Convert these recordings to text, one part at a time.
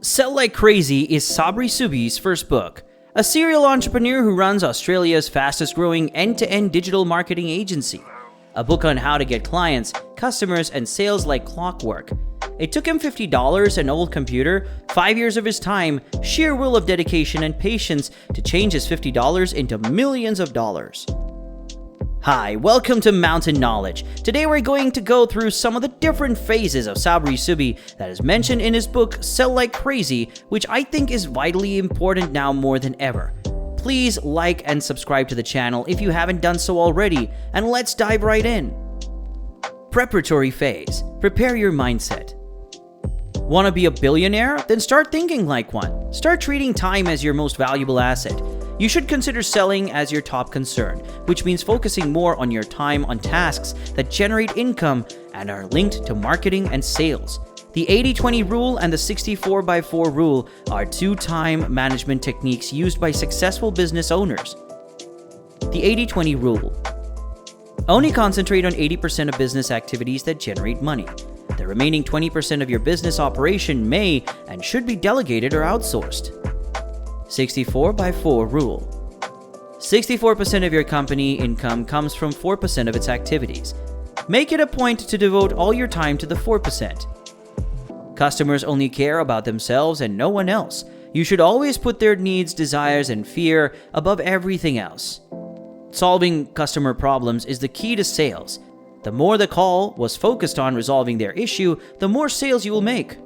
Sell Like Crazy is Sabri Suby's first book, a serial entrepreneur who runs Australia's fastest growing end-to-end digital marketing agency. A book on how to get clients, customers, and sales like clockwork. It took him $50, an old computer, 5 years of his time, sheer will of dedication and patience to change his $50 into millions of dollars. Hi, welcome to Mountain Knowledge. Today we're going to go through some of the different phases of Sabri Suby that is mentioned in his book Sell Like Crazy, which I think is vitally important now more than ever. Please like and subscribe to the channel if you haven't done so already, and let's dive right in. Preparatory phase. Prepare your mindset. Want to be a billionaire? Then start thinking like one. Start treating time as your most valuable asset. You should consider selling as your top concern, which means focusing more on your time on tasks that generate income and are linked to marketing and sales. The 80-20 rule and the 64x4 rule are two time management techniques used by successful business owners. The 80-20 rule. Only concentrate on 80% of business activities that generate money. The remaining 20% of your business operation may and should be delegated or outsourced. 64x4 rule. 64% of your company income comes from 4% of its activities. Make it a point to devote all your time to the 4%. Customers only care about themselves and no one else. You should always put their needs, desires, and fear above everything else. Solving customer problems is the key to sales. The more the call was focused on resolving their issue, the more sales you will make.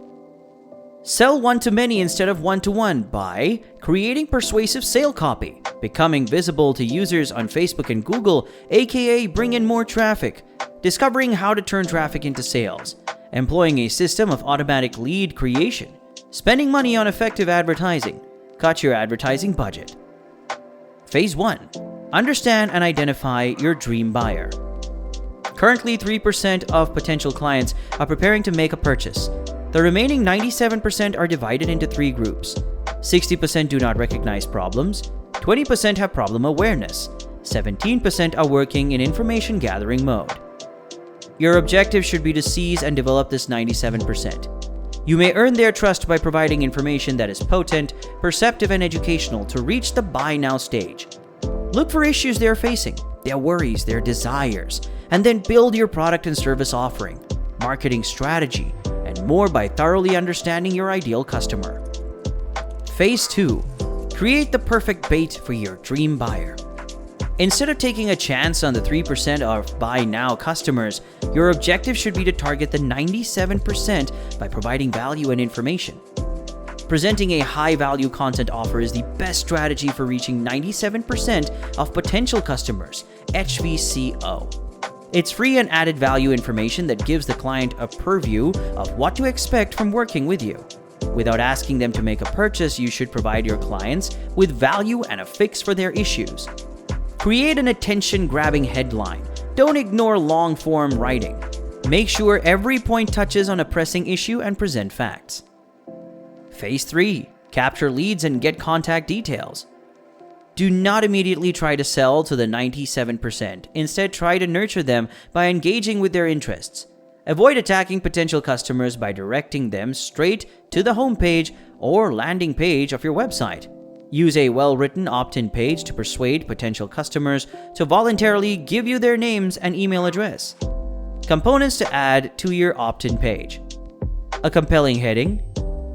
Sell one-to-many instead of one-to-one by creating persuasive sale copy, becoming visible to users on Facebook and Google, aka bring in more traffic, discovering how to turn traffic into sales, employing a system of automatic lead creation, spending money on effective advertising, cut your advertising budget. Phase 1. Understand and identify your dream buyer. Currently, 3% of potential clients are preparing to make a purchase. The remaining 97% are divided into three groups. 60% do not recognize problems, 20% have problem awareness, 17% are working in information gathering mode. Your objective should be to seize and develop this 97%. You may earn their trust by providing information that is potent, perceptive, and educational to reach the buy now stage. Look for issues they are facing, their worries, their desires, and then build your product and service offering, marketing strategy, and more by thoroughly understanding your ideal customer. Phase 2. Create the perfect bait for your dream buyer. Instead of taking a chance on the 3% of buy now customers, your objective should be to target the 97% by providing value and information. Presenting a high-value content offer is the best strategy for reaching 97% of potential customers, HVCO. It's free and added value information that gives the client a purview of what to expect from working with you. Without asking them to make a purchase, you should provide your clients with value and a fix for their issues. Create an attention-grabbing headline. Don't ignore long-form writing. Make sure every point touches on a pressing issue and present facts. Phase 3. Capture leads and get contact details. Do not immediately try to sell to the 97%. Instead, try to nurture them by engaging with their interests. Avoid attacking potential customers by directing them straight to the homepage or landing page of your website. Use a well-written opt-in page to persuade potential customers to voluntarily give you their names and email address. Components to add to your opt-in page. A compelling heading.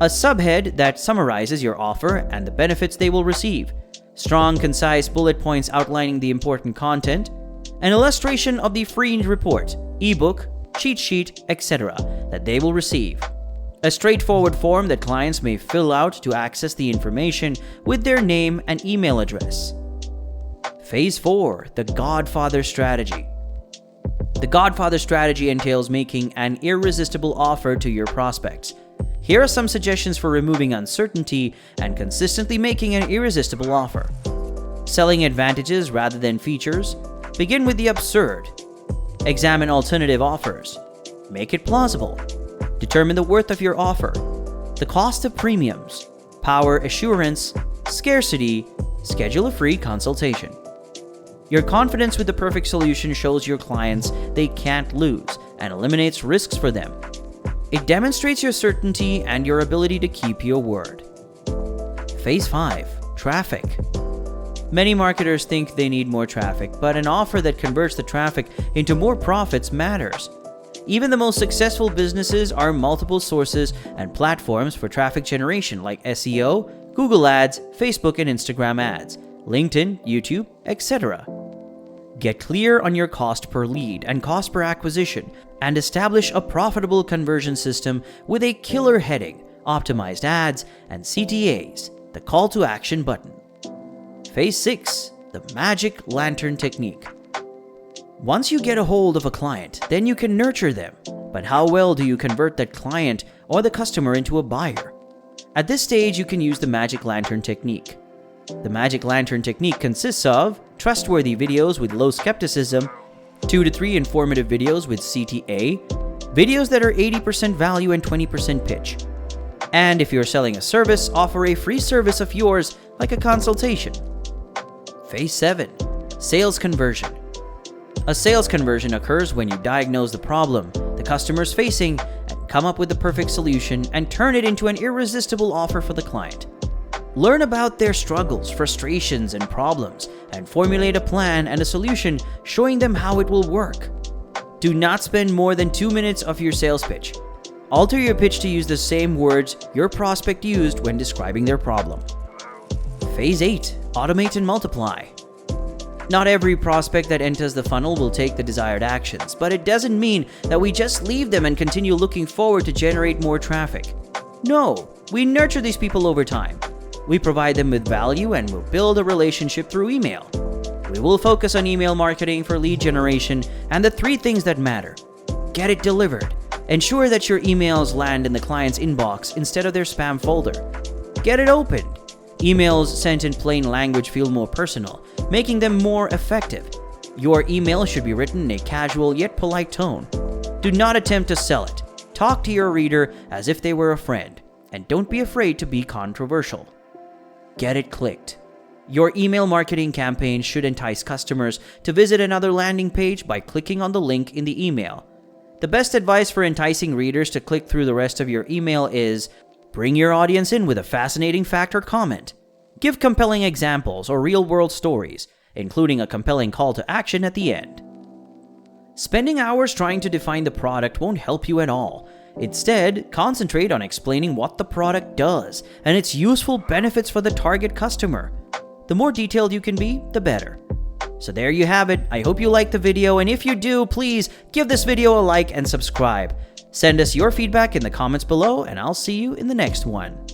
A subhead that summarizes your offer and the benefits they will receive. Strong, concise bullet points outlining the important content. An illustration of the free report, ebook, cheat sheet, etc. that they will receive. A straightforward form that clients may fill out to access the information with their name and email address. Phase 4. The Godfather Strategy. The Godfather Strategy entails making an irresistible offer to your prospects. Here are some suggestions for removing uncertainty and consistently making an irresistible offer. Selling advantages rather than features. Begin with the absurd. Examine alternative offers. Make it plausible. Determine the worth of your offer. The cost of premiums. Power assurance. Scarcity. Schedule a free consultation. Your confidence with the perfect solution shows your clients they can't lose and eliminates risks for them. It demonstrates your certainty and your ability to keep your word. Phase 5. Traffic. Many marketers think they need more traffic, but an offer that converts the traffic into more profits matters. Even the most successful businesses are multiple sources and platforms for traffic generation like SEO, Google Ads, Facebook and Instagram ads, LinkedIn, YouTube, etc. Get clear on your cost per lead and cost per acquisition and establish a profitable conversion system with a killer heading, optimized ads, and CTAs, the call to action button. Phase 6. The magic lantern technique. Once you get a hold of a client, then you can nurture them. But how well do you convert that client or the customer into a buyer? At this stage, you can use the magic lantern technique. The magic lantern technique consists of trustworthy videos with low skepticism, 2 to 3 informative videos with CTA, videos that are 80% value and 20% pitch. And if you're selling a service, offer a free service of yours like a consultation. Phase 7. Sales conversion. A sales conversion occurs when you diagnose the problem the customer is facing and come up with the perfect solution and turn it into an irresistible offer for the client. Learn about their struggles, frustrations, and problems, and formulate a plan and a solution showing them how it will work. Do not spend more than 2 minutes of your sales pitch. Alter your pitch to use the same words your prospect used when describing their problem. Phase 8. Automate and multiply. Not every prospect that enters the funnel will take the desired actions, but it doesn't mean that we just leave them and continue looking forward to generate more traffic. No, we nurture these people over time. We provide them with value and will build a relationship through email. We will focus on email marketing for lead generation and the 3 things that matter. Get it delivered. Ensure that your emails land in the client's inbox instead of their spam folder. Get it opened. Emails sent in plain language feel more personal, making them more effective. Your email should be written in a casual yet polite tone. Do not attempt to sell it. Talk to your reader as if they were a friend, and don't be afraid to be controversial. Get it clicked. Your email marketing campaign should entice customers to visit another landing page by clicking on the link in the email. The best advice for enticing readers to click through the rest of your email is bring your audience in with a fascinating fact or comment. Give compelling examples or real-world stories, including a compelling call to action at the end. Spending hours trying to define the product won't help you at all. Instead, concentrate on explaining what the product does and its useful benefits for the target customer. The more detailed you can be, the better. So there you have it. I hope you liked the video, and if you do, please give this video a like and subscribe. Send us your feedback in the comments below, and I'll see you in the next one.